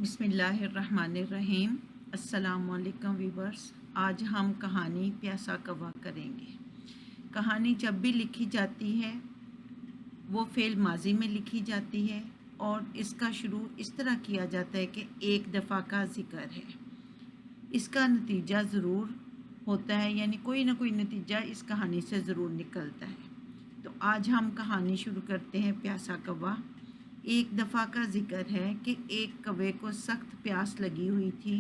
बिस्मिल्लाहिर्रहमानिर्रहीम। अस्सलाम वालेकुम व्यूवर्स। आज हम कहानी प्यासा कौवा करेंगे। कहानी जब भी लिखी जाती है वो फ़ेल माजी में लिखी जाती है और इसका शुरू इस तरह किया जाता है कि एक दफ़ा का ज़िक्र है। इसका नतीजा ज़रूर होता है, यानी कोई ना कोई नतीजा इस कहानी से ज़रूर निकलता है। तो आज हम कहानी शुरू करते हैं प्यासा कौवा। एक दफ़ा का ज़िक्र है कि एक कौवे को सख्त प्यास लगी हुई थी।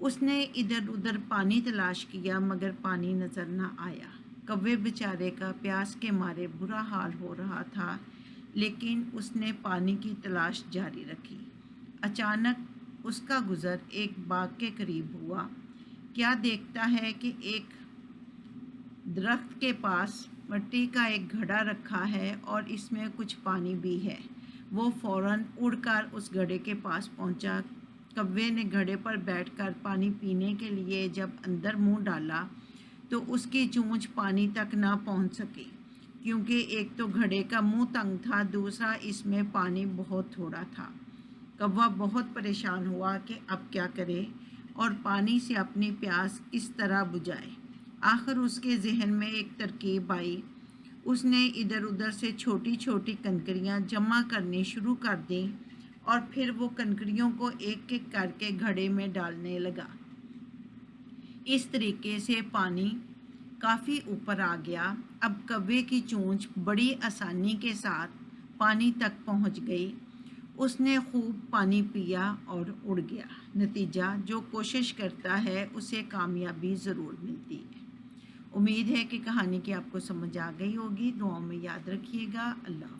उसने इधर उधर पानी तलाश किया मगर पानी नज़र न आया। कौवे बेचारे का प्यास के मारे बुरा हाल हो रहा था, लेकिन उसने पानी की तलाश जारी रखी। अचानक उसका गुज़र एक बाग के करीब हुआ। क्या देखता है कि एक दरख्त के पास मिट्टी का एक घड़ा रखा है और इसमें कुछ पानी भी है। वो फ़ौरन उड़कर उस घड़े के पास पहुंचा। कौवे ने घड़े पर बैठकर पानी पीने के लिए जब अंदर मुंह डाला तो उसकी चोंच पानी तक ना पहुंच सकी, क्योंकि एक तो घड़े का मुंह तंग था, दूसरा इसमें पानी बहुत थोड़ा था। कौवा बहुत परेशान हुआ कि अब क्या करे और पानी से अपनी प्यास किस तरह बुझाए। आखिर उसके जहन में एक तरकीब आई। उसने इधर उधर से छोटी छोटी कंकरियां जमा करनी शुरू कर दी और फिर वो कंकरियों को एक एक करके घड़े में डालने लगा। इस तरीके से पानी काफ़ी ऊपर आ गया। अब कौवे की चोंच बड़ी आसानी के साथ पानी तक पहुंच गई। उसने खूब पानी पिया और उड़ गया। नतीजा, जो कोशिश करता है उसे कामयाबी ज़रूर मिलती है। उम्मीद है कि कहानी की आपको समझ आ गई होगी। दुआओं में याद रखिएगा। अल्लाह।